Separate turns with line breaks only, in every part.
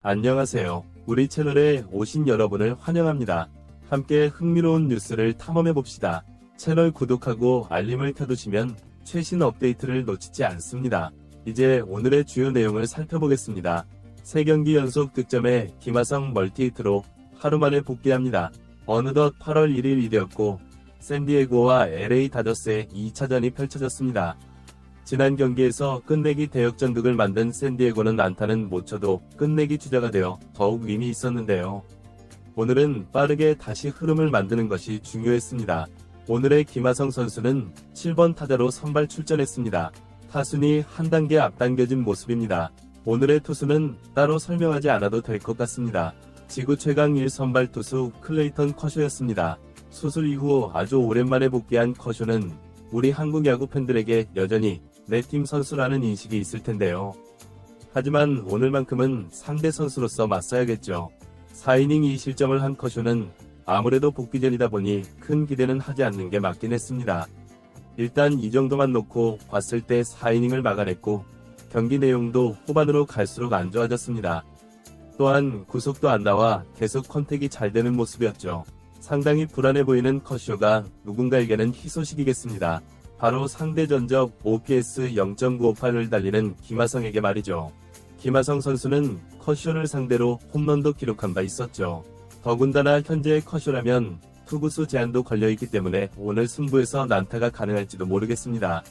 안녕하세요. 우리 채널에 오신 여러분을 환영합니다. 함께 흥미로운 뉴스를 탐험해봅시다. 채널 구독하고 알림을 켜두시면 최신 업데이트를 놓치지 않습니다. 이제 오늘의 주요 내용을 살펴보겠습니다. 3경기 연속 득점에 김하성 멀티히트로 하루 만에 복귀합니다. 어느덧 8월 1일 일이었고 샌디에고와 LA 다저스의 2차전이 펼쳐졌습니다. 지난 경기에서 끝내기 대역전극을 만든 샌디에고는 안타는 못 쳐도 끝내기 주자가 되어 더욱 의미 있었는데요. 오늘은 빠르게 다시 흐름을 만드는 것이 중요했습니다. 오늘의 김하성 선수는 7번 타자로 선발 출전했습니다. 타순이 한 단계 앞당겨진 모습입니다. 오늘의 투수는 따로 설명하지 않아도 될 것 같습니다. 지구 최강 1 선발 투수 클레이턴 커쇼였습니다. 수술 이후 아주 오랜만에 복귀한 커쇼는 우리 한국 야구 팬들에게 여전히 내 팀 선수라는 인식이 있을 텐데요. 하지만 오늘만큼은 상대 선수로서 맞서야겠죠. 4이닝 2실점을 한 커쇼는 아무래도 복귀전이다 보니 큰 기대는 하지 않는 게 맞긴 했습니다. 일단 이 정도만 놓고 봤을 때 4이닝을 막아냈고 경기 내용도 후반으로 갈수록 안 좋아졌습니다. 또한 구속도 안 나와 계속 컨택이 잘 되는 모습이었죠. 상당히 불안해 보이는 커쇼가 누군가에게는 희소식이겠습니다. 바로 상대 전적 OPS 0.958을 달리는 김하성에게 말이죠. 김하성 선수는 커쇼를 상대로 홈런도 기록한 바 있었죠. 더군다나 현재의 커쇼라면 투구수 제한도 걸려있기 때문에 오늘 승부에서 난타가 가능할지도 모르겠습니다.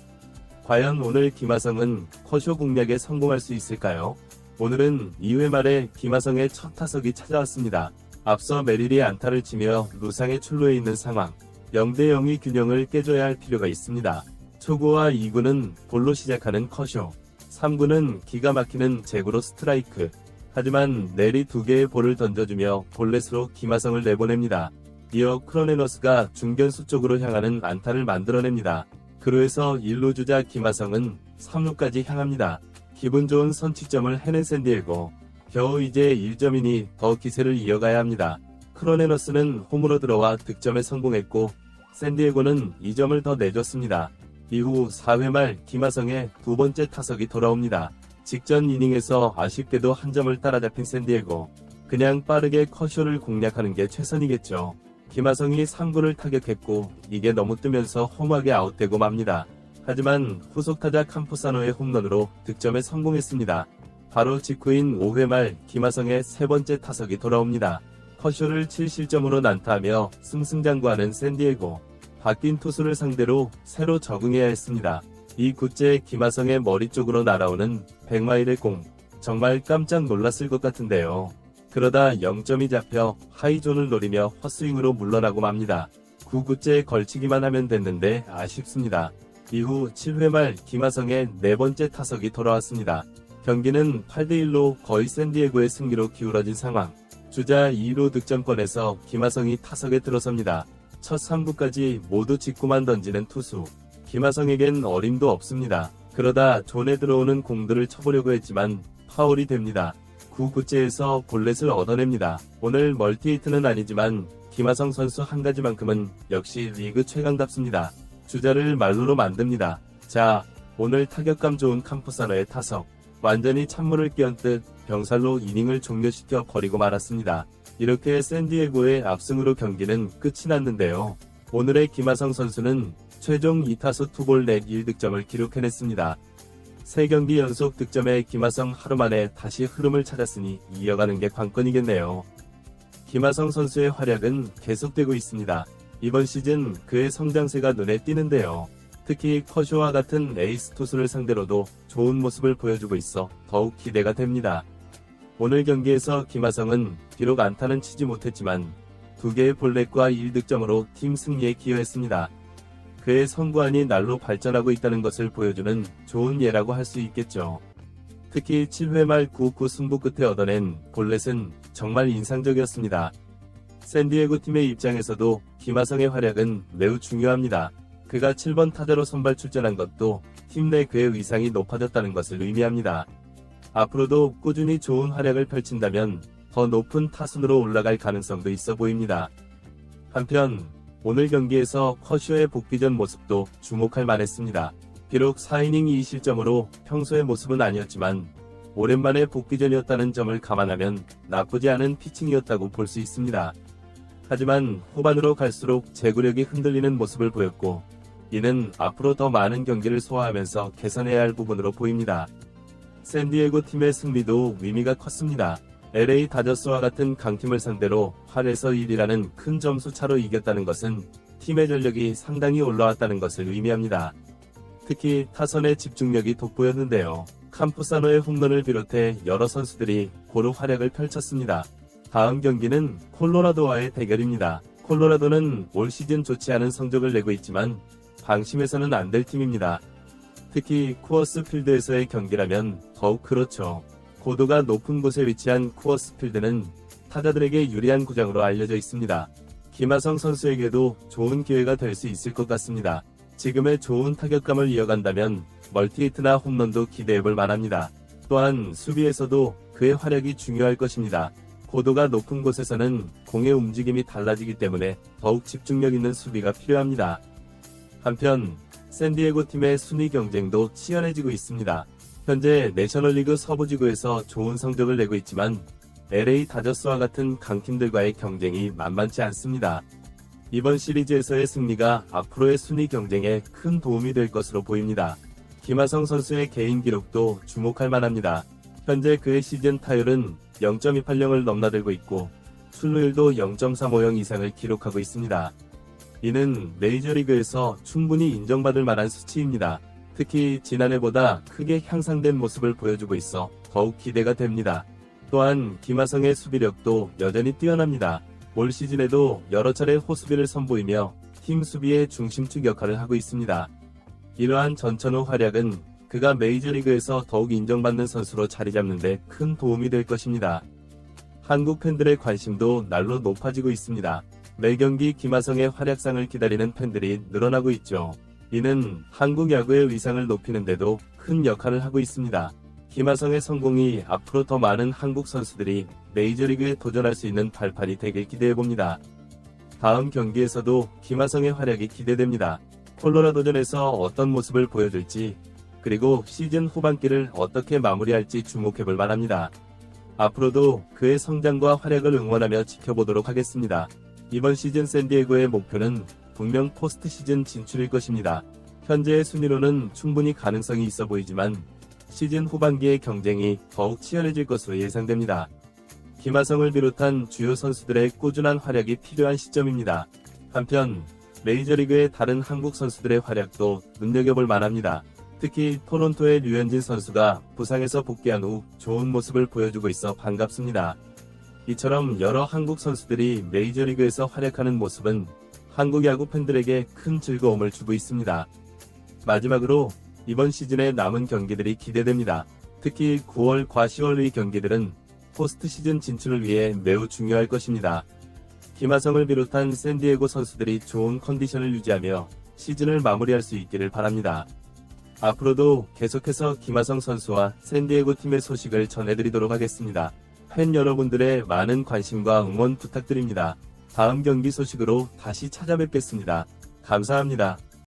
과연 오늘 김하성은 커쇼 공략에 성공할 수 있을까요? 오늘은 2회 말에 김하성의 첫 타석이 찾아왔습니다. 앞서 메릴이 안타를 치며 루상의 출루에 있는 상황. 0대0의 균형을 깨줘야 할 필요가 있습니다. 초구와 2구는 볼로 시작하는 커쇼, 3구는 기가 막히는 제구로 스트라이크. 하지만 넬이 2개의 볼을 던져주며 볼넷으로 김하성을 내보냅니다. 이어 크로네너스가 중견수 쪽으로 향하는 안타를 만들어냅니다. 그로해서 1루 주자 김하성은 3루까지 향합니다. 기분 좋은 선취점을 해낸 샌디에고. 겨우 이제 1점이니 더 기세를 이어가야 합니다. 크로네너스는 홈으로 들어와 득점에 성공했고 샌디에고는 2점을 더 내줬습니다. 이후 4회 말 김하성의 두 번째 타석이 돌아옵니다. 직전 이닝에서 아쉽게도 한 점을 따라잡힌 샌디에고. 그냥 빠르게 커쇼를 공략하는 게 최선이겠죠. 김하성이 3구를 타격했고 이게 너무 뜨면서 험하게 아웃되고 맙니다. 하지만 후속타자 캄포사노의 홈런으로 득점에 성공했습니다. 바로 직후인 5회 말 김하성의 세 번째 타석이 돌아옵니다. 커쇼를 7실점으로 난타하며 승승장구하는 샌디에고. 바뀐 투수를 상대로 새로 적응해야 했습니다. 이 굿즈에 김하성의 머리 쪽으로 날아오는 100마일의 공. 정말 깜짝 놀랐을 것 같은데요. 그러다 0점이 잡혀 하이존을 노리며 헛스윙으로 물러나고 맙니다. 9구째에 걸치기만 하면 됐는데 아쉽습니다. 이후 7회 말 김하성의 네 번째 타석이 돌아왔습니다. 경기는 8대1로 거의 샌디에고의 승리로 기울어진 상황. 주자 2루 득점권에서 김하성이 타석에 들어섭니다. 첫 3구까지 모두 직구만 던지는 투수. 김하성에겐 어림도 없습니다. 그러다 존에 들어오는 공들을 쳐보려고 했지만 파울이 됩니다. 9구째에서 볼넷을 얻어냅니다. 오늘 멀티히트는 아니지만 김하성 선수 한 가지만큼은 역시 리그 최강답습니다. 주자를 말루로 만듭니다. 자, 오늘 타격감 좋은 캄포사노의 타석. 완전히 찬물을 끼얹 듯 병살로 이닝을 종료시켜 버리고 말았습니다. 이렇게 샌디에고의 압승으로 경기는 끝이 났는데요. 오늘의 김하성 선수는 최종 2타수 투볼 넷 1득점을 기록해냈습니다. 3경기 연속 득점에 김하성 하루 만에 다시 흐름을 찾았으니 이어가는 게 관건이겠네요. 김하성 선수의 활약은 계속되고 있습니다. 이번 시즌 그의 성장세가 눈에 띄는데요. 특히 커쇼와 같은 에이스 투수를 상대로도 좋은 모습을 보여주고 있어 더욱 기대가 됩니다. 오늘 경기에서 김하성은 비록 안타는 치지 못했지만 2개의 볼넷과 1득점으로 팀 승리에 기여했습니다. 그의 선구안이 날로 발전하고 있다는 것을 보여주는 좋은 예라고 할 수 있겠죠. 특히 7회 말 9구 승부 끝에 얻어낸 볼넷은 정말 인상적이었습니다. 샌디에고 팀의 입장에서도 김하성의 활약은 매우 중요합니다. 그가 7번 타자로 선발 출전한 것도 팀 내 그의 위상이 높아졌다는 것을 의미합니다. 앞으로도 꾸준히 좋은 활약을 펼친다면 더 높은 타순으로 올라갈 가능성도 있어 보입니다. 한편 오늘 경기에서 커쇼의 복귀전 모습도 주목할 만했습니다. 비록 4이닝 2실점으로 평소의 모습은 아니었지만 오랜만에 복귀전이었다는 점을 감안하면 나쁘지 않은 피칭이었다고 볼 수 있습니다. 하지만 후반으로 갈수록 제구력이 흔들리는 모습을 보였고, 이는 앞으로 더 많은 경기를 소화하면서 개선해야 할 부분으로 보입니다. 샌디에고 팀의 승리도 의미가 컸습니다. LA 다저스와 같은 강팀을 상대로 8에서 1이라는 큰 점수 차로 이겼다는 것은 팀의 전력이 상당히 올라왔다는 것을 의미합니다. 특히 타선의 집중력이 돋보였는데요. 캠푸사노의 홈런을 비롯해 여러 선수들이 고루 활약을 펼쳤습니다. 다음 경기는 콜로라도와의 대결입니다. 콜로라도는 올 시즌 좋지 않은 성적을 내고 있지만 방심해서는 안 될 팀입니다. 특히 쿠어스 필드에서의 경기라면 더욱 그렇죠. 고도가 높은 곳에 위치한 쿠어스 필드는 타자들에게 유리한 구장으로 알려져 있습니다. 김하성 선수에게도 좋은 기회가 될 수 있을 것 같습니다. 지금의 좋은 타격감을 이어간다면 멀티히트나 홈런도 기대해볼 만합니다. 또한 수비에서도 그의 활약이 중요할 것입니다. 고도가 높은 곳에서는 공의 움직임이 달라지기 때문에 더욱 집중력 있는 수비가 필요합니다. 한편 샌디에고 팀의 순위 경쟁도 치열해지고 있습니다. 현재 내셔널리그 서부지구에서 좋은 성적을 내고 있지만 LA 다저스와 같은 강팀들과의 경쟁이 만만치 않습니다. 이번 시리즈에서의 승리가 앞으로의 순위 경쟁에 큰 도움이 될 것으로 보입니다. 김하성 선수의 개인 기록도 주목할 만합니다. 현재 그의 시즌 타율은 0.280을 넘나들고 있고 출루율도 0.350 이상을 기록하고 있습니다. 이는 메이저리그에서 충분히 인정받을 만한 수치입니다. 특히 지난해보다 크게 향상된 모습을 보여주고 있어 더욱 기대가 됩니다. 또한 김하성의 수비력도 여전히 뛰어납니다. 올 시즌에도 여러 차례 호수비를 선보이며 팀 수비의 중심축 역할을 하고 있습니다. 이러한 전천후 활약은 그가 메이저리그에서 더욱 인정받는 선수로 자리잡는 데 큰 도움이 될 것입니다. 한국 팬들의 관심도 날로 높아지고 있습니다. 매경기 김하성의 활약상을 기다리는 팬들이 늘어나고 있죠. 이는 한국 야구의 위상을 높이는 데도 큰 역할을 하고 있습니다. 김하성의 성공이 앞으로 더 많은 한국 선수들이 메이저리그에 도전할 수 있는 발판이 되길 기대해봅니다. 다음 경기에서도 김하성의 활약이 기대됩니다. 콜로라도전에서 어떤 모습을 보여줄지, 그리고 시즌 후반기를 어떻게 마무리할지 주목해볼 만합니다. 앞으로도 그의 성장과 활약을 응원하며 지켜보도록 하겠습니다. 이번 시즌 샌디에고의 목표는 분명 포스트 시즌 진출일 것입니다. 현재의 순위로는 충분히 가능성이 있어 보이지만 시즌 후반기의 경쟁이 더욱 치열해질 것으로 예상됩니다. 김하성을 비롯한 주요 선수들의 꾸준한 활약이 필요한 시점입니다. 한편 메이저리그의 다른 한국 선수들의 활약도 눈여겨볼 만합니다. 특히 토론토의 류현진 선수가 부상에서 복귀한 후 좋은 모습을 보여주고 있어 반갑습니다. 이처럼 여러 한국 선수들이 메이저리그에서 활약하는 모습은 한국 야구 팬들에게 큰 즐거움을 주고 있습니다. 마지막으로 이번 시즌의 남은 경기들이 기대됩니다. 특히 9월과 10월의 경기들은 포스트 시즌 진출을 위해 매우 중요할 것입니다. 김하성을 비롯한 샌디에고 선수들이 좋은 컨디션을 유지하며 시즌을 마무리할 수 있기를 바랍니다. 앞으로도 계속해서 김하성 선수와 샌디에고 팀의 소식을 전해드리도록 하겠습니다. 팬 여러분들의 많은 관심과 응원 부탁드립니다. 다음 경기 소식으로 다시 찾아뵙겠습니다. 감사합니다.